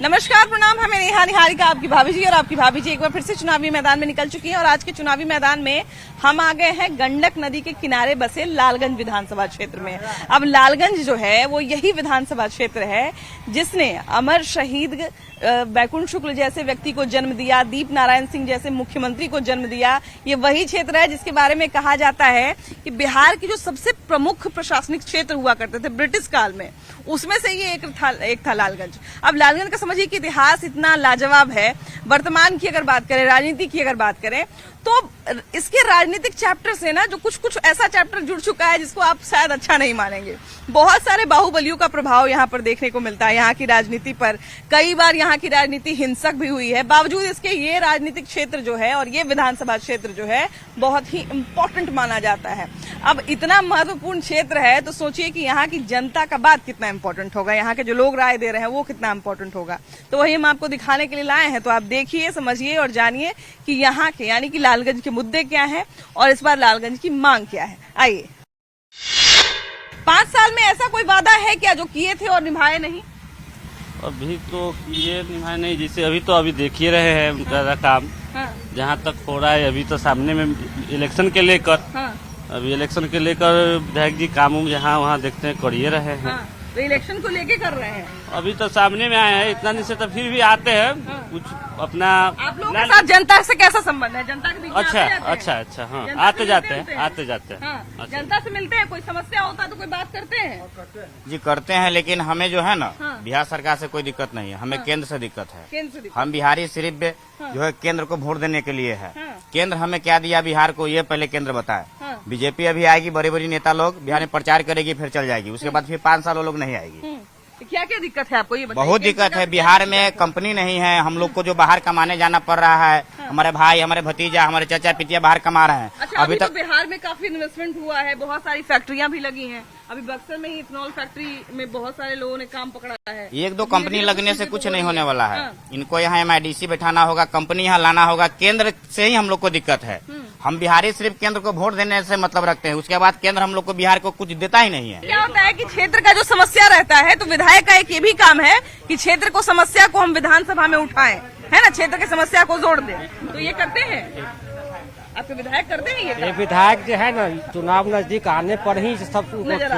नमस्कार, प्रणाम। हमें नेहा निहारिका, आपकी भाभी जी, और आपकी भाभी जी एक बार फिर से चुनावी मैदान में निकल चुकी हैं। और आज के चुनावी मैदान में हम आ गए हैं गंडक नदी के किनारे बसे लालगंज विधानसभा क्षेत्र में। अब लालगंज जो है वो यही विधानसभा क्षेत्र है जिसने अमर शहीद बैकुंठ शुक्ल जैसे व्यक्ति को जन्म दिया, दीप नारायण सिंह जैसे मुख्यमंत्री को जन्म दिया। ये वही क्षेत्र है जिसके बारे में कहा जाता है कि बिहार की जो सबसे प्रमुख प्रशासनिक क्षेत्र हुआ करते थे ब्रिटिश काल में, उसमें से ये एक था लालगंज। अब लालगंज का समझिए कि इतिहास इतना लाजवाब है। वर्तमान की अगर बात करें, राजनीति की अगर बात करें, तो इसके राजनीतिक चैप्टर से ना जो कुछ ऐसा चैप्टर जुड़ चुका है जिसको आप शायद अच्छा नहीं मानेंगे। बहुत सारे बाहुबलियों का प्रभाव यहाँ पर देखने को मिलता है यहाँ की राजनीति पर। कई बार यहाँ की राजनीति हिंसक भी हुई है। बावजूद इसके ये राजनीतिक क्षेत्र जो है और ये विधानसभा क्षेत्र जो है बहुत ही इम्पोर्टेंट माना जाता है। अब इतना महत्वपूर्ण क्षेत्र है तो सोचिए कि यहाँ की जनता का बात कितना इम्पोर्टेंट होगा, यहाँ के जो लोग राय दे रहे हैं वो कितना इम्पोर्टेंट होगा। तो वही हम आपको दिखाने के लिए लाए हैं। तो आप देखिए, समझिए और जानिए कि यहाँ के यानी कि लालगंज के मुद्दे क्या हैं और इस बार लालगंज की मांग क्या है। आइए। 5 साल में ऐसा कोई वादा है क्या जो किए थे और निभाए नहीं? अभी तो किए निभाए नहीं, जैसे अभी देख ही रहे हैं उनका काम। जहाँ तक हो रहा है अभी तो सामने में इलेक्शन के लेकर, अभी इलेक्शन के लेकर विधायक जी काम जहाँ वहाँ देखते हैं करिए रहे हैं। तो इलेक्शन को लेके कर रहे हैं। अभी तो सामने में आए हैं, इतना नहीं से तो फिर भी आते हैं। कुछ अपना आप लोगों के साथ जनता से कैसा संबंध है? जनता के बीच में अच्छा हाँ, आते जाते हैं। जनता से मिलते हैं, कोई समस्या होता तो कोई बात करते हैं जी? करते हैं, लेकिन हमें जो है ना बिहार सरकार से कोई दिक्कत नहीं है, हमें केंद्र से दिक्कत है। हम बिहारी सिर्फ जो है केंद्र को वोट देने के लिए है। केंद्र हमें क्या दिया बिहार को, ये पहले केंद्र बताए। बीजेपी अभी आएगी, बड़ी बड़ी नेता लोग बिहार में प्रचार करेगी, फिर चल जाएगी। उसके बाद फिर 5 साल वो लोग नहीं आएगी। क्या क्या दिक्कत है आपको ये बताइए? बहुत दिक्कत है। बिहार में कंपनी नहीं है, हम लोग को जो बाहर कमाने जाना पड़ रहा है। हमारे भाई, हमारे भतीजा, हमारे चाचा पितिया बाहर कमा रहे हैं। अच्छा, अभी तक तो बिहार में काफी इन्वेस्टमेंट हुआ है, बहुत सारी फैक्ट्रियां भी लगी हैं। अभी बक्सर में ही इथेनॉल फैक्ट्री में बहुत सारे लोगों ने काम पकड़ा है। 1-2 कंपनी लगने से कुछ नहीं होने वाला है। इनको यहाँ MIDC बैठाना होगा, कंपनी यहाँ लाना होगा। केंद्र से ही हम लोग को दिक्कत है। हम बिहारी सिर्फ केंद्र को वोट देने से मतलब रखते हैं, उसके बाद केंद्र हम लोग को बिहार को कुछ देता ही नहीं है। क्या होता है कि क्षेत्र का जो समस्या रहता है तो विधायक का एक ये भी काम है कि क्षेत्र को समस्या को हम विधानसभा में उठाएं, है ना, क्षेत्र की समस्या को जोड़ दें। तो ये करते हैं आपके विधायक, करते हैं ये विधायक जो है ना, चुनाव नजदीक आने पर ही सब नजर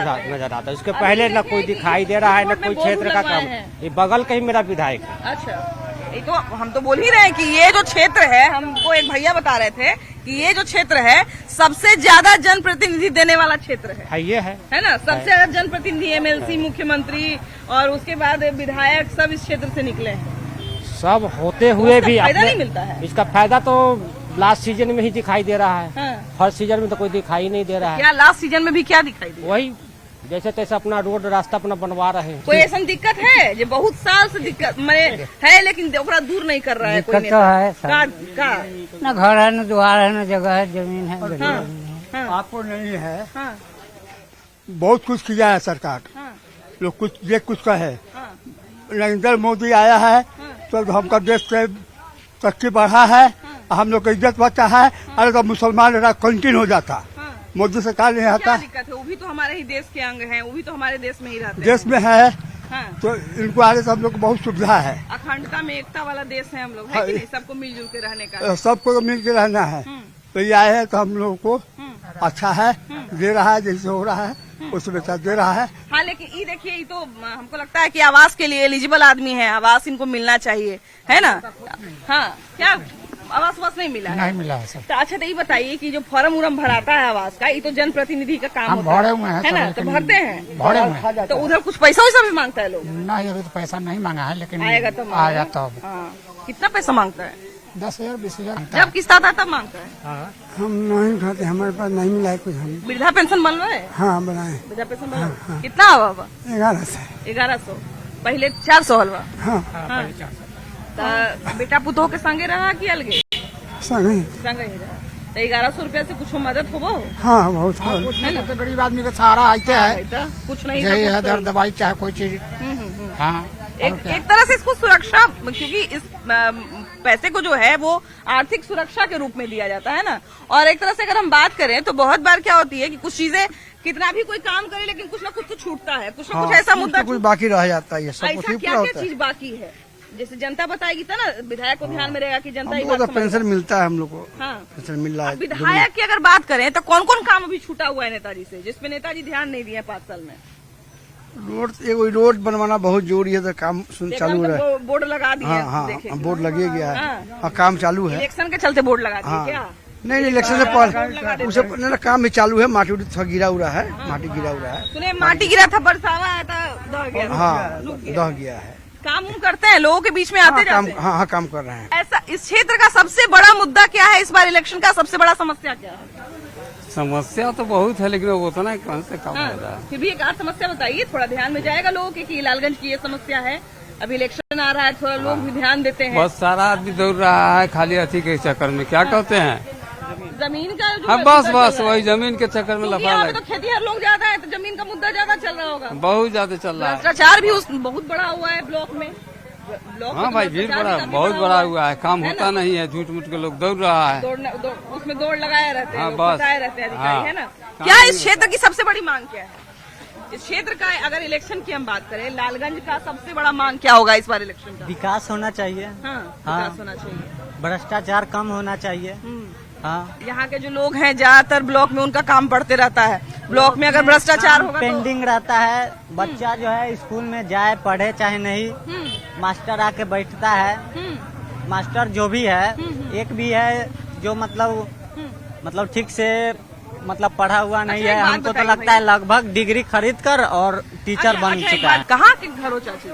आता है। उसके पहले न कोई दिखाई दे रहा है, न कोई क्षेत्र का काम। ये बगल का ही मेरा विधायक है। अच्छा, ये तो हम तो बोल ही रहे हैं कि ये जो क्षेत्र है, हमको एक भैया बता रहे थे कि ये जो क्षेत्र है सबसे ज्यादा जनप्रतिनिधि देने वाला क्षेत्र है। ये है ना, सबसे ज्यादा जनप्रतिनिधि, MLC, मुख्यमंत्री और उसके बाद विधायक सब इस क्षेत्र से निकले हैं। सब होते हुए भी फायदा नहीं मिलता है। इसका फायदा तो लास्ट सीजन में ही दिखाई दे रहा है। फर्स्ट सीजन में तो कोई दिखाई नहीं दे रहा है। क्या लास्ट सीजन में भी क्या दिखाई दे? वही जैसे तैसे अपना रोड रास्ता अपना बनवा रहे हैं। कोई ऐसा दिक्कत है जो बहुत साल से दिक्कत है लेकिन दूर नहीं कर रहा है? कोई दिक्कत तो है ना घर है, न द्वार है, न जगह है, जमीन है। आपको नहीं है। बहुत कुछ किया है सरकार, लोग कुछ देख कुछ का है। नरेंद्र मोदी आया है तो हमका देश से तरक्की बढ़ा है, हम लोग का इज्जत बचा है। अरे तो मुसलमान कंटिन्यू हो जाता, मोदी सरकार नहीं आता। क्या दिक्कत है? वो भी तो हमारे ही देश के अंग हैं, वो भी तो हमारे देश में ही रहते हैं। देश में है तो इनको आने से हम लोग को बहुत सुविधा है। अखंडता में एकता वाला देश है हम लोग, है कि नहीं? सबको मिलजुल के रहने का, सबको मिल के रहना है। तो ये आए हैं तो हम लोगों को अच्छा है, दे रहा है, जैसे हो रहा है उसमें दे रहा है। हाँ, लेकिन ये देखिए, ये तो हमको लगता है कि आवास के लिए एलिजिबल आदमी है, आवास इनको मिलना चाहिए, है ना? हाँ, क्या आवास नहीं मिला है? नहीं मिला है सर। तो अच्छा, तो ये बताइए कि जो फॉर्म भराता है आवास का, ये तो जनप्रतिनिधि का काम होता है ना? तो भरते हैं, तो उधर कुछ पैसा वैसा भी मांगता है लोग? नहीं, अभी तो पैसा नहीं मांगा है, लेकिन आएगा तो आया तो। कितना पैसा मांगता है? 10,000 20,000 जब किस्त आता तब मांगता है। हम नहीं खाते, हमारे पास नहीं मिला है कुछ। हम वृद्धा पेंशन बन रहा है? हाँ, बनाए। वृद्धा पेंशन बना कितना हुआ? 1100। पहले 400 हलवा। बेटा पुतोह के संगे रहा कि अलगे? संगे ही रहा। तो 1100 रुपया से कुछ मदद हो? हाँ, बहुत है ना। गरीब आदमी का सहारा आते है, कुछ नहीं है, दर दवाई चाहे कोई चीज। हाँ, एक तरह से इसको सुरक्षा, क्योंकि इस पैसे को जो है वो आर्थिक सुरक्षा के रूप में दिया जाता है ना। और एक तरह से अगर हम बात करें तो बहुत बार क्या होती है कि कुछ चीजें कितना भी कोई काम करे लेकिन कुछ ना कुछ तो छूटता है, कुछ ना कुछ ऐसा मुद्दा कुछ बाकी रह जाता है। ये सब ऐसा क्या चीज बाकी है? जैसे जनता बताएगी तो ना विधायक को ध्यान में रहेगा कि जनता हमको तो पेंशन मिलता है, हम लोग को हाँ पेंशन मिल रहा है। विधायक की अगर बात करें तो कौन कौन काम अभी छूटा हुआ है नेताजी से, जिसपे नेताजी ध्यान नहीं दिए 5 साल में? रोड बनवाना बहुत जरूरी है, तो काम चालू है। बोर्ड लगा दिए? हाँ, बोर्ड लगे गया है। हाँ, काम चालू है। इलेक्शन के चलते बोर्ड लगा दिए हाँ। क्या? नहीं, इलेक्शन से पहले उसे नहीं, काम भी चालू है। माटी थोड़ा गिरा हुआ है, माटी गिरा हुआ है। सुने माटी गिरा था, बरसावा आया था, दह गया। हाँ, दह गया है। काम करते हैं, लोगों के बीच में आते जाते हैं। हाँ, काम कर रहे हैं। ऐसा इस क्षेत्र का सबसे बड़ा मुद्दा क्या है? इस बार इलेक्शन का सबसे बड़ा समस्या क्या है? समस्या तो बहुत है, लेकिन वो उतना कौन से कम होगा। फिर भी एक आध समस्या बताइए, थोड़ा ध्यान में जाएगा लोगों के कि लालगंज की ये समस्या है। अभी इलेक्शन आ रहा है, थोड़ा लोग भी ध्यान देते हैं। बहुत सारा आदमी दौड़ रहा है खाली अथी के चक्कर में, क्या कहते हैं, जमीन का जो हाँ बस वही जमीन के चक्कर में लफड़ा तो खेतीहर लोग ज्यादा है, तो जमीन का मुद्दा ज्यादा चल रहा होगा। बहुत ज्यादा चल रहा है। भ्रष्टाचार भी बहुत बड़ा हुआ है ब्लॉक में। हाँ भाई, भीड़ बहुत बड़ा हुआ है, काम होता नहीं है, झूठ मूठ के लोग दौड़ रहा है। उसमें दौड़ लगाए रहते हैं, हाँ, लोग बस। बताए रहते हैं अधिकारी, हाँ। है ना? क्या इस क्षेत्र की सबसे बड़ी मांग क्या है? इस क्षेत्र का अगर इलेक्शन की हम बात करें, लालगंज का सबसे बड़ा मांग क्या होगा इस बार इलेक्शन का? विकास होना चाहिए। हाँ, विकास होना चाहिए, भ्रष्टाचार कम होना चाहिए। हाँ, यहाँ के जो लोग हैं ज्यादातर ब्लॉक में उनका काम पड़ते रहता है। ब्लॉक में अगर भ्रष्टाचार होगा पेंडिंग रहता है। बच्चा जो है स्कूल में जाए, पढ़े चाहे नहीं, मास्टर आके बैठता है। मास्टर जो भी है, एक भी है जो मतलब ठीक से पढ़ा हुआ नहीं है। हमको तो लगता है लगभग डिग्री खरीद कर और टीचर बन चुका है। कहाँ के घर हो चाची?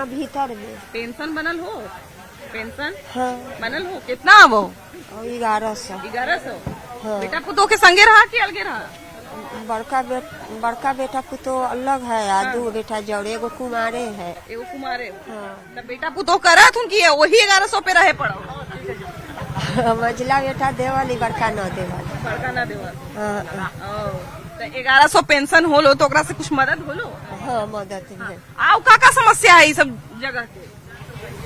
भीतर में पेंशन बनल हो? पेंशन हाँ, बनल हो? कितना वो? 1100। 1100। हाँ। बेटा पुतोह के संगे रहा कि अलगे रहा? बड़का बेटा को तो अलग है, आ 2 बेटा जोड़े, एगो कुमारे है। एगो कुमारे। हाँ। तब बेटा पुतोह करा थुन की वही 1100 पे रहे पड़ो? मझला बेटा देवाली, बड़का न देवाली। बड़का ना देवा। हाँ, तो 1100 पेंशन होलो तो ओकरा से कुछ मदद होलो? हाँ, मदद है। आओ का समस्या है इस सब जगह के?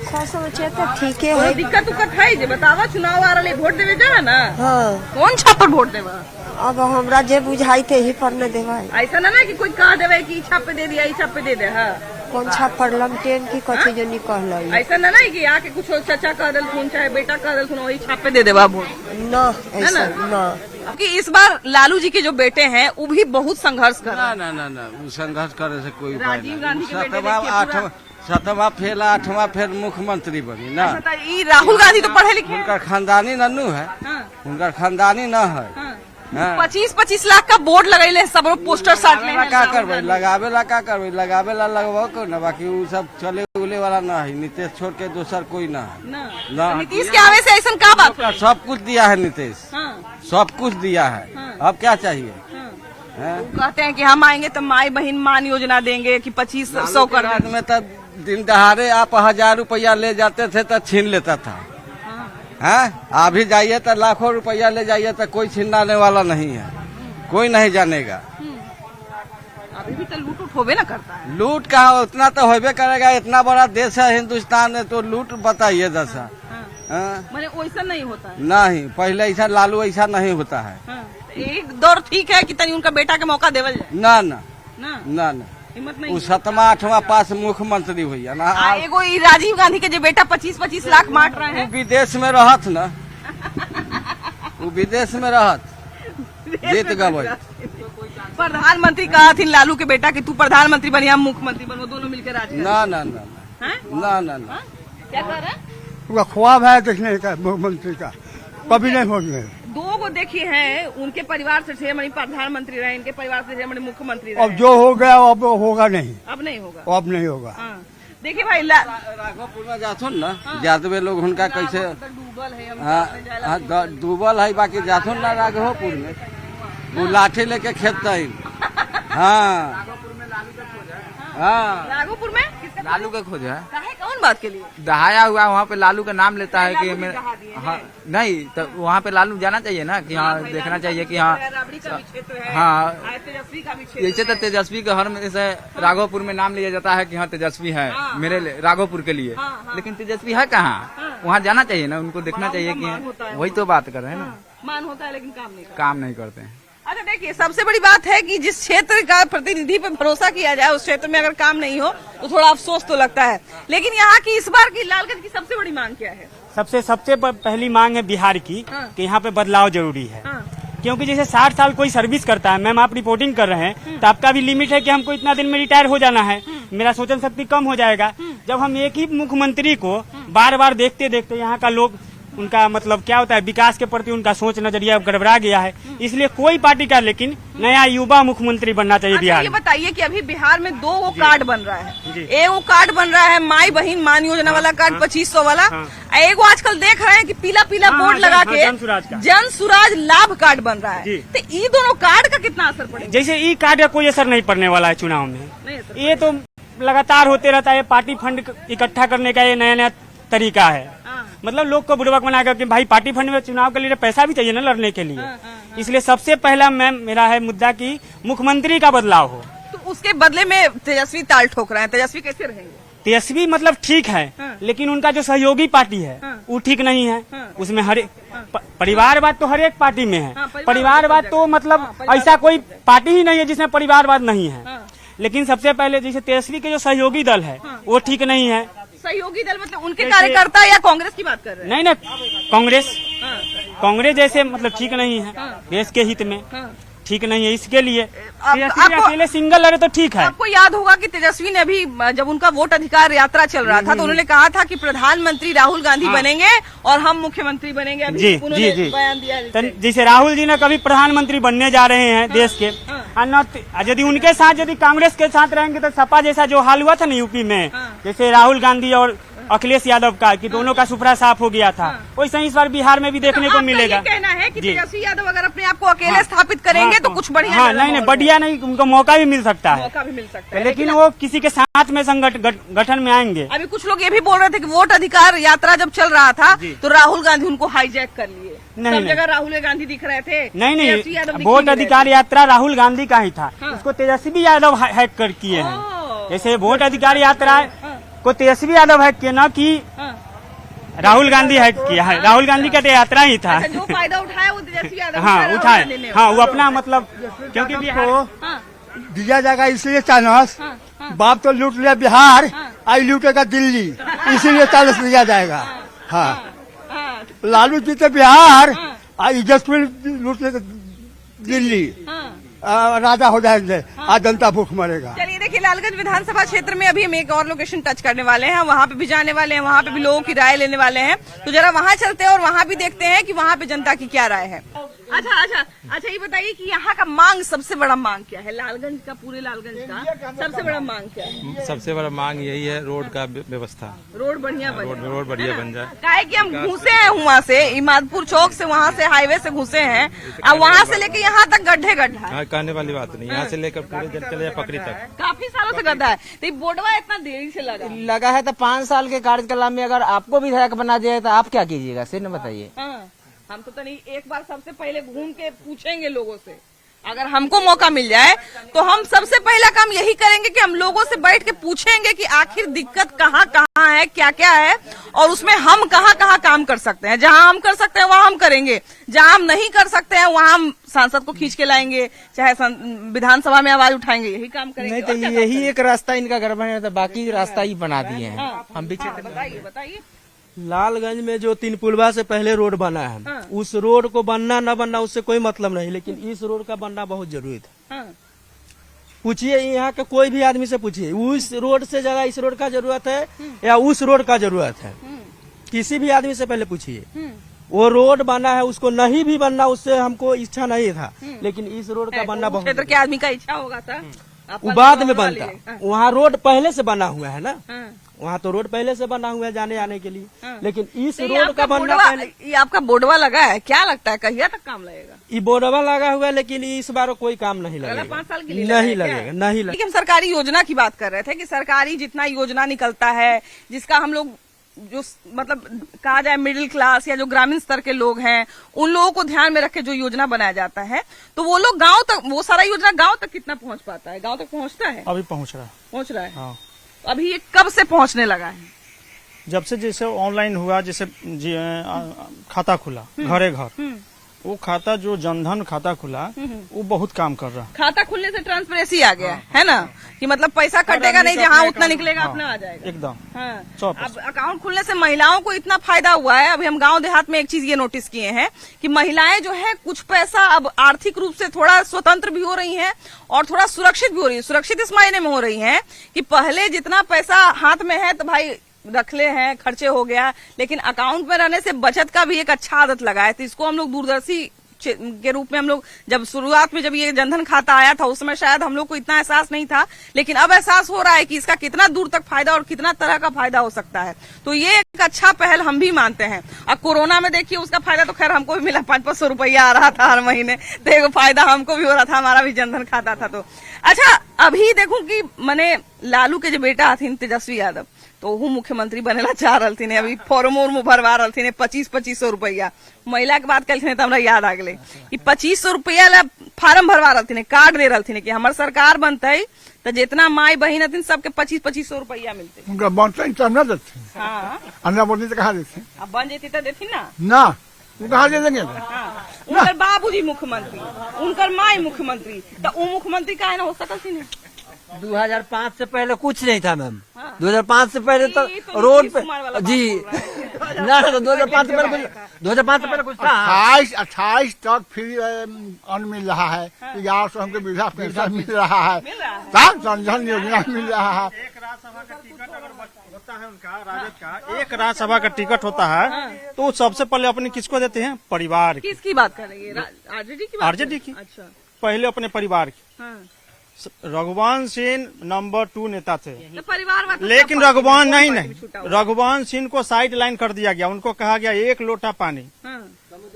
सब समझे तो ठीक कोई है। दिक्कत उक्कत है जे बतावा? चुनाव आ रहा, वोट देवे जा ना? हाँ, कौन छाप पर वोट देवा? अब हमरा जे बुझाई थे ही पर न देवा। ऐसा ना कि कोई कह देवे कि छाप पे दे दिया, ई छाप पे दे दे। हाँ, कौन छाप पर लमटेन की कथी जो निकल ऐसा ना कि आके कुछ चाचा कह दिलथुन चाहे बेटा कह दिलथुन वही छाप पे दे देवा वोट? न, ऐसा न। कि इस बार लालू जी के जो बेटे हैं वो भी बहुत संघर्ष कर रहे हैं। ना संघर्ष करे से कोई राजीव गांधी के बेटे देखिए पूरा- 7वां फेल 8वां फेर मुख्यमंत्री बनी ना। अच्छा, तो ई राहुल गांधी तो पढ़े लिखे हैं। उनका खानदानी नन्नू है, हाँ, उनका खानदानी न है। हाँ। हाँ। 25-25 लाख का बोर्ड लगैले, सब लोग पोस्टर साट ले। का करबे, लगावे ला का करबे, लगावे ला लगवा को ना, बाकी वो सब चले उले वाला ना है। नीतीश छोड़ के दूसर कोई ना है। ना। नीतीश के आवे से ऐसा का बात है? सब कुछ दिया है नीतीश, हाँ, सब कुछ दिया है। हाँ। अब क्या चाहिए? हाँ। हैं? वो कहते हैं कि हम आएंगे तो माई बहन मान योजना देंगे कि 2500 कर राज में तो दिन दहाड़े आप 1000 रुपया ले जाते थे तो छीन लेता था। हैं? अभी जाइए तो लाखों रुपया ले जाइए तो कोई छीनने वाला नहीं है, कोई नहीं जानेगा। अभी भी तो लूट उठ होबे ना करता है। लूट का उतना तो होबे करेगा, इतना बड़ा देश है हिंदुस्तान है, तो लूट बताइए दशा। मैंने वैसा नहीं होता है। नहीं, पहले ऐसा लालू ऐसा नहीं होता है। हाँ, एक दौर ठीक है कि तनी उनका बेटा के मौका देवल जाए ना ना ना, ना हिम्मत वो नहीं। 7वां 8वां पास मुख्यमंत्री हुई है ना। एगो ई राजीव गांधी के जो बेटा 25-25 लाख बांट रहे वो हैं। विदेश में रहत ना, वो विदेश में रहत जीत गई। प्रधानमंत्री कहा थी लालू के बेटा कि तू प्रधानमंत्री बनी, हम मुख्यमंत्री बनो, दोनों मिलकर राज करें। ना ना ना हैं? ना ना ना। हाँ? क्या कह रहे हैं? उनका ख्वाब है देखने का मुख्यमंत्री का, कभी नहीं हो गए। 2 को देखिए हैं, उनके परिवार से ढेर मणि प्रधानमंत्री रहे, इनके परिवार से ढेर मणि मुख्यमंत्री रहे। अब जो हो गया अब होगा नहीं, अब नहीं होगा। अब नहीं होगा। हाँ। देखिए भाई राघोपुर में जाथुन ना, यादवे लोग उनका कैसे डूबल है, हम हाँ डूबल है, बाकी जाथुन ना राघोपुर में वो लाठी लेके खेतता ही। हाँ हाँ, राघोपुर में किसका लालू का खोज है, काहे, कौन बात के लिए? दहाया हुआ वहाँ पे लालू का नाम लेता है कि लालू मैं भी दहा दिए हैं। हाँ नहीं, तो वहाँ पे लालू जाना चाहिए ना कि हाँ देखना चाहिए कि हाँ राबड़ी का भी क्षेत्र है, हाँ। तेजस्वी का भी क्षेत्र जैसे तो है। तेजस्वी का हर में जैसे राघोपुर में नाम लिया जाता है कि हाँ तेजस्वी है हाँ, मेरे राघोपुर के लिए, हाँ। लेकिन तेजस्वी है कहाँ? वहाँ जाना चाहिए ना, उनको देखना चाहिए मान होता कि है। वही तो बात कर रहे हैं ना, मान होता है लेकिन काम नहीं करता। काम नहीं करते हैं। अच्छा देखिए, सबसे बड़ी बात है कि जिस क्षेत्र का प्रतिनिधि पे भरोसा किया जाए उस क्षेत्र में अगर काम नहीं हो तो थोड़ा अफसोस तो लगता है। लेकिन यहाँ की इस बार की लालगंज की सबसे बड़ी मांग क्या है? सबसे पहली मांग है बिहार की कि यहाँ पे बदलाव जरूरी है। क्योंकि जैसे 60 साल कोई सर्विस करता है, मैम आप रिपोर्टिंग कर रहे हैं तो आपका भी लिमिट है कि हमको इतना दिन में रिटायर हो जाना है, मेरा सोचन शक्ति कम हो जाएगा। जब हम एक ही मुख्यमंत्री को बार बार देखते देखते यहाँ का लोग उनका मतलब क्या होता है, विकास के प्रति उनका सोच नजरिया गड़बड़ा गया है। इसलिए कोई पार्टी का लेकिन नया युवा मुख्यमंत्री बनना चाहिए बिहार। ये बताइए कि अभी बिहार में 2 कार्ड बन रहा है। एक वो कार्ड बन रहा है माई बहन मान योजना वाला कार्ड 2500 वाला, एक वो आजकल देख रहे हैं कि पीला पीला बोर्ड लगा के जन सुराज लाभ कार्ड बन रहा है। तो ये दोनों कार्ड का कितना असर पड़ेगा? जैसे ई कार्ड का कोई असर नहीं पड़ने वाला है चुनाव में, ये तो लगातार होते रहता है। पार्टी फंड इकट्ठा करने का ये नया नया तरीका है, मतलब लोग को बुड़बक बनाकर कि भाई पार्टी फंड में चुनाव के लिए पैसा भी चाहिए ना लड़ने के लिए। इसलिए सबसे पहला मैम मेरा है मुद्दा कि मुख्यमंत्री का बदलाव हो। तो उसके बदले में तेजस्वी ताल ठोक रहे हैं, तेजस्वी कैसे रहेंगे? तेजस्वी मतलब ठीक है, लेकिन उनका जो सहयोगी पार्टी है वो ठीक नहीं है। उसमें हर परिवारवाद तो हर एक पार्टी में है, परिवारवाद तो मतलब ऐसा कोई पार्टी ही नहीं है जिसमें परिवारवाद नहीं है। लेकिन सबसे पहले जैसे तेजस्वी के जो सहयोगी दल है वो ठीक नहीं है। सहयोगी दल मतलब उनके कार्यकर्ता या कांग्रेस की बात कर रहे हैं? नहीं, कांग्रेस जैसे मतलब ठीक नहीं है, देश के हित में ठीक नहीं है। इसके लिए अकेले सिंगल लड़े तो ठीक है। आपको याद होगा कि तेजस्वी ने अभी जब उनका वोट अधिकार यात्रा चल रहा था तो उन्होंने कहा था कि प्रधानमंत्री राहुल गांधी बनेंगे और हम मुख्यमंत्री बनेंगे। अभी जी उन्होंने जी बयान दिया जैसे राहुल जी ने कभी प्रधानमंत्री बनने जा रहे हैं देश के, यदि उनके साथ यदि कांग्रेस के साथ रहेंगे तो सपा जैसा जो हाल हुआ था ना यूपी में, जैसे राहुल गांधी और अखिलेश यादव का कि दोनों का सुपड़ा साफ हो गया था, वैसे ही इस बार बिहार में भी देखने को मिलेगा। ये कहना है कि तेजस्वी यादव अगर अपने आप को अकेले स्थापित करेंगे तो कुछ बढ़िया नहीं बढ़िया नहीं, उनको मौका भी मिल सकता है, लेकिन वो किसी के साथ में गठन में आएंगे। अभी कुछ लोग ये भी बोल रहे थे कि वोट अधिकार यात्रा जब चल रहा था तो राहुल गांधी उनको हाईजैक कर लिए, सब जगह राहुल गांधी दिख रहे थे। नहीं, वोट अधिकार यात्रा राहुल गांधी का ही था, उसको तेजस्वी यादव हैक कर किए हैं। जैसे वोट अधिकार यात्रा को तेजस्वी यादव हैक किया ना कि राहुल गांधी हैक किया है, राहुल गांधी का तो यात्रा ही था। जो फायदा उठाया वो तेजस्वी यादव उठाए, वो अपना मतलब क्योंकि बिहार दिया जाएगा इसलिए चांस बाप तो लूट लिया बिहार, आई लूटेगा दिल्ली, इसीलिए चांस दिया जाएगा। हाँ, लालू जी तो बिहार आई जसपुर लूट लेगा दिल्ली, राजा हो जाएंगे, आज जनता भूख मरेगा। चलिए देखिए, लालगंज विधानसभा क्षेत्र में अभी हम एक और लोकेशन टच करने वाले हैं, वहाँ पे भी जाने वाले हैं, वहाँ पे भी लोगों की राय लेने वाले हैं। तो जरा वहाँ चलते हैं और वहाँ भी देखते हैं कि वहाँ पे जनता की क्या राय है। अच्छा, ये बताइए कि यहाँ का मांग, सबसे बड़ा मांग क्या है लालगंज का? पूरे लालगंज का सबसे बड़ा मांग क्या है? सबसे बड़ा मांग यही है रोड का व्यवस्था, रोड बढ़िया बन जाए। काहे कि हम घुसे हैं वहाँ से, इमादपुर चौक से, वहाँ से हाईवे से घुसे हैं, अब वहाँ से लेके यहाँ तक गड्ढे गड्ढा। कहने वाली बात नहीं, यहाँ से लेकर पूरे जब चले पकड़ी तक काफी सालों से गड्ढा है। तो बोर्डवा इतना देरी से लगा है तो 5 साल के कार्यकाल में अगर आपको विधायक बना दिया तो आप क्या कीजिएगा, सिर्फ बताइए। हम तो नहीं, एक बार सबसे पहले घूम के पूछेंगे लोगों से, अगर हमको मौका मिल जाए तो हम सबसे पहला काम यही करेंगे कि हम लोगों से बैठ के पूछेंगे कि आखिर दिक्कत कहाँ कहाँ है, क्या क्या है, और उसमें हम कहाँ कहाँ काम कर सकते हैं। जहाँ हम कर सकते हैं वहाँ हम करेंगे, जहाँ हम नहीं कर सकते हैं वहाँ हम सांसद को खींच के लाएंगे, चाहे विधानसभा में आवाज उठाएंगे, यही काम करेंगे। नहीं तो यही एक रास्ता इनका गड़बड़ है, तो बाकी रास्ता ही बना दिए हैं। हम भी बताइए लालगंज में जो 3 पुलवा से पहले रोड बना है, उस रोड को बनना न बनना उससे कोई मतलब नहीं, लेकिन इस रोड का बनना बहुत जरूरी था। पूछिए यहाँ के कोई भी आदमी से पूछिए, उस रोड से ज्यादा इस रोड का जरूरत है या उस रोड का जरूरत है, किसी भी आदमी से पहले पूछिए। वो रोड बना है, उसको नहीं भी बनना उससे हमको इच्छा नहीं था, लेकिन इस रोड का बनना बहुत क्षेत्र के आदमी का इच्छा होगा था, वो बाद में बनता। वहाँ रोड पहले से बना हुआ है ना, वहाँ तो रोड पहले से बना हुआ है जाने आने के लिए, लेकिन इस रोड का बनना पहले। ये आपका बोर्डवा लगा है, क्या लगता है कहिया तक काम लगेगा? ये बोर्डवा लगा हुआ है, लेकिन इस बार कोई काम नहीं लगेगा। 5 साल के लिए नहीं लगेगा। लेकिन हम सरकारी योजना की बात कर रहे थे कि सरकारी जितना योजना निकलता है, जिसका हम लोग जो मतलब कहा जाए मिडिल क्लास या जो ग्रामीण स्तर के लोग हैं, उन लोगों को ध्यान में रख के जो योजना बनाया जाता है, तो वो लोग गांव तक, वो सारा योजना गांव तक कितना पहुंच पाता है? गांव तक पहुंचता है? अभी पहुंच रहा है। हाँ। अभी ये कब से पहुंचने लगा है? जब से जैसे ऑनलाइन हुआ, जैसे खाता खुला घरे घर, वो खाता जो जनधन खाता खुला वो बहुत काम कर रहा है। खाता खुलने से ट्रांसपेरेंसी आ गया है ना, कि मतलब पैसा कटेगा नहीं, जहाँ उतना निकलेगा अपना आ जाएगा एकदम। हाँ। 100%। अब अकाउंट खुलने से महिलाओं को इतना फायदा हुआ है। अभी हम गांव देहात में एक चीज ये नोटिस किए हैं कि महिलाएं जो है कुछ पैसा अब आर्थिक रूप से थोड़ा स्वतंत्र भी हो रही हैं और थोड़ा सुरक्षित भी हो रही है। सुरक्षित इस मायने में हो रही हैं कि पहले जितना पैसा हाथ में है तो भाई रख ले हैं, खर्चे हो गया, लेकिन अकाउंट में रहने से बचत का भी एक अच्छा आदत लगा है। तो इसको हम लोग दूरदर्शी के रूप में हम लोग जब शुरुआत में जब ये जनधन खाता आया था उस समय शायद हम लोग को इतना एहसास नहीं था, लेकिन अब एहसास हो रहा है कि इसका कितना दूर तक फायदा और कितना तरह का फायदा हो सकता है। तो ये एक अच्छा पहल हम भी मानते हैं। अब कोरोना में देखिए उसका फायदा तो खैर हमको भी मिला, 500 रुपया आ रहा था हर महीने, तो एक फायदा हमको भी हो रहा था, हमारा भी जनधन खाता था। तो अच्छा अभी देखूं कि मैंने लालू के जो बेटा हथिन तेजस्वी यादव तो वो मुख्यमंत्री बनेला चाह रही ने, अभी फॉर्म उर्म भरवा रही ने 2500 रुपया। महिला के बात कल तो हमरा याद आ गए कि 2500 रुपया ला फार्म भरवा रही ने, कार्ड दे रही ने कि हमार सरकार बनते तो जितना माई बहन हथिन सबके 2500 रुपया मिलते। उनका बनता ही तब ना देते। हाँ अन्ना बोलती तो कहा देते, अब बन जेती तो देती ना ना वो कहा दे देंगे। हाँ। उनकर बाबूजी मुख्यमंत्री, उनकर माई मुख्यमंत्री, तो वो मुख्यमंत्री काहे ना हो सकल थी ने। 2005 से पहले कुछ नहीं था मैम। हाँ। 2005 से पहले तो रोड पे जी ना 2005 से पहले कुछ था। 28 तक फ्री अन्न मिल रहा है, 1100 हमको वृद्धा पेंशन मिल रहा है, जनधन योजना मिल रहा है। एक राज्यसभा का टिकट अगर होता है उनका राजद का, एक राज्यसभा का टिकट होता है तो सबसे पहले अपने किसको देते हैं? परिवार की। किसकी बात कर रही है? आरजेडी की बात? आरजेडी की। अच्छा पहले अपने परिवार की। हाँ। रघुवंश सिंह नंबर 2 नेता थे, तो परिवार वाला लेकिन रघुवंश सिंह को साइड लाइन कर दिया गया। उनको कहा गया 1 लोटा पानी।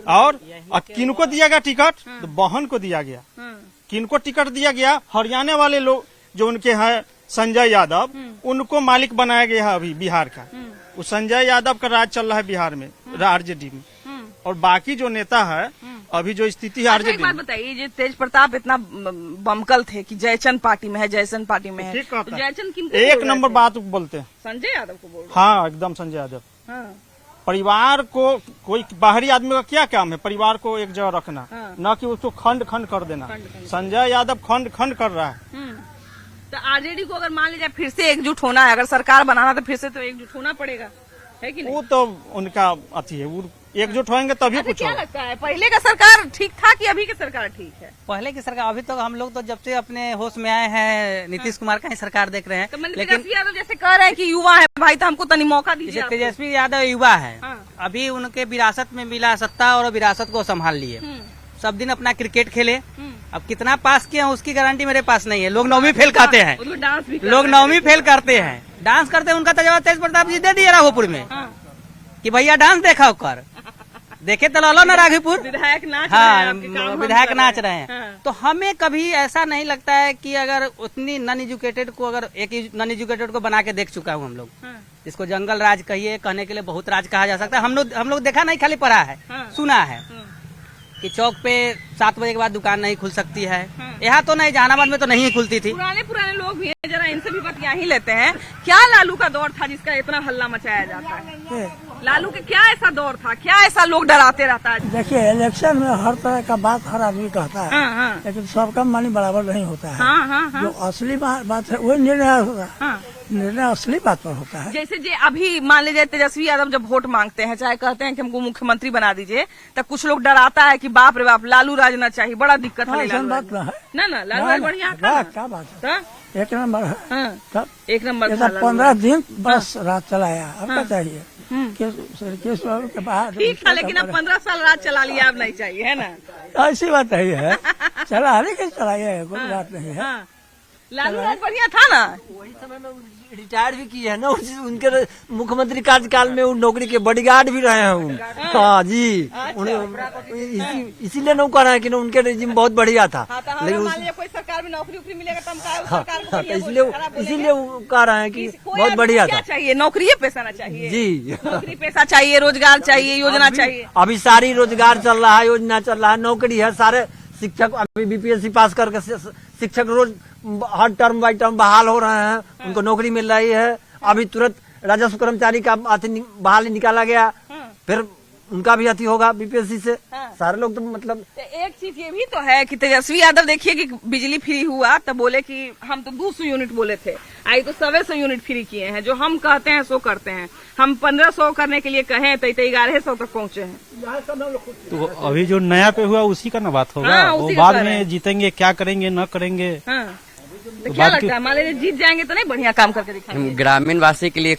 और किनको दिया गया टिकट? तो बहन को दिया गया। किनको टिकट दिया गया? हरियाणा वाले लोग जो उनके हैं संजय यादव, उनको मालिक बनाया गया है अभी बिहार का। वो संजय यादव का राज चल रहा है बिहार में आरजेडी में। और बाकी जो नेता है अभी जो स्थिति है आरजेडी। एक बात बताइए, जो तेज प्रताप इतना बमकल थे कि जयचंद पार्टी में है, जयचंद पार्टी में है, ठीक कहता है। जयचंद किनको एक नंबर बात बोलते हैं, संजय यादव को बोल रहे हाँ एकदम संजय यादव। हाँ। परिवार को कोई बाहरी आदमी का क्या काम है? परिवार को एक जगह रखना, हाँ। न कि उसको खंड खंड कर देना। संजय यादव खंड खंड कर रहा है। तो आरजेडी को अगर मान लीजिए फिर से एकजुट होना है, अगर सरकार बनाना तो फिर से तो एकजुट होना पड़ेगा, है कि नहीं? वो तो उनका अति है, वो एकजुट होंगे तभी कुछ क्या होगा। लगता है पहले का सरकार ठीक था कि अभी की सरकार ठीक है? पहले की सरकार, अभी तो हम लोग तो जब से अपने होश में आए हैं नीतीश कुमार का ही सरकार देख रहे हैं। तो तेजस्वी यादव जैसे कह रहे हैं कि युवा है भाई, तो हमको तनी मौका दीजिए। तेजस्वी यादव युवा है, हाँ। अभी उनके विरासत में मिला सत्ता और विरासत को संभाल लिए। सब दिन अपना क्रिकेट खेले। अब कितना पास किए हैं उसकी गारंटी मेरे पास नहीं है। लोग 9वीं फेल करते हैं, लोग 9वीं फेल करते हैं, डांस करते हैं। उनका तजर्बा तेज प्रताप जी दे दिए राघोपुर में कि भैया डांस देखा कर, देखे तो लो ना राघोपुर विधायक नाच हाँ विधायक नाच रहे हैं। तो हमें कभी ऐसा नहीं लगता है कि अगर उतनी नॉन एजुकेटेड को, अगर एक नॉन एजुकेटेड को बना के देख चुका हूँ हम लोग। इसको जंगल राज कहिए, कहने के लिए बहुत राज कहा जा सकता है। हम लोग देखा नहीं, खाली पढ़ा है, सुना है कि चौक पे 7 बजे के बाद दुकान नहीं खुल सकती है। यहाँ तो नहीं, जहानाबाद में तो नहीं खुलती थी। पुराने लोग भी हैं, जरा इनसे भी बतिया ही लेते हैं। क्या लालू का दौर था जिसका इतना हल्ला मचाया जाता है? लालू के क्या ऐसा दौर था, क्या ऐसा लोग डराते रहता है? देखिए इलेक्शन में हर तरह का बात हर आदमी कहता है, लेकिन सबका मानी बराबर नहीं होता है। जो असली बात है वही निर्णय होता है, निर्णय असली बात पर होता है। जैसे जे अभी मान लीजिए तेजस्वी यादव जब वोट मांगते हैं, चाहे कहते हैं कि हमको मुख्यमंत्री बना दीजिए, तो कुछ लोग डराता है कि बाप रे बाप लालू राज ना चाहिए, बड़ा दिक्कत है। बात ना है ना लालू राज बढ़िया था, क्या बात है, एक नंबर है। तब एक नंबर 15 दिन बस रात चलाया, अब क्या चाहिए? के बाद ठीक था, लेकिन अब 15 साल रात चला लिया, अब नहीं चाहिए, है ना? ऐसी बात नहीं है, चला लेकिन चलाइए, कोई बात नहीं है। लालू राज बढ़िया था ना। वही समय में रिटायर भी किए हैं ना, उनके मुख्यमंत्री कार्यकाल में उन नौकरी के बॉडीगार्ड भी रहे हैं। हाँ जी, इसीलिए नहीं कह रहे हैं कि उनके रेजिम बहुत बढ़िया था। लेकिन कोई सरकार में नौकरी मिलेगा तो इसीलिए कह रहे हैं कि बहुत बढ़िया था। चाहिए नौकरी पेशा ना चाहिए जी, नौकरी पेशा चाहिए, रोजगार चाहिए, योजना चाहिए। अभी सारी रोजगार चल रहा है, योजना चल रहा है, नौकरी है। सारे शिक्षक अभी बीपीएससी पास करके शिक्षक रोज हर टर्म बाई टर्म बहाल हो रहे हैं, उनको नौकरी मिल रही है। अभी तुरंत राजस्व कर्मचारी का बहाली निकाला गया, फिर उनका भी अति होगा बीपीएससी से। सारे लोग तो मतलब एक चीज ये भी तो है कि तेजस्वी यादव देखिए कि बिजली फ्री हुआ तब बोले कि हम तो 200 यूनिट बोले थे, आई तो 1,100 यूनिट फ्री किए हैं। जो हम कहते हैं सो करते हैं। हम 1500 करने के लिए कहें तो 1100 तक पहुंचे हैं। तो अभी जो नया पे हुआ उसी का ना बात होगा। हाँ, वो उसी बाद का में जीतेंगे क्या करेंगे न करेंगे। हाँ। तो क्या लगता है मान लीजिए जीत जाएंगे तो नहीं बढ़िया काम करके दिखाएंगे। ग्रामीण वासी के लिए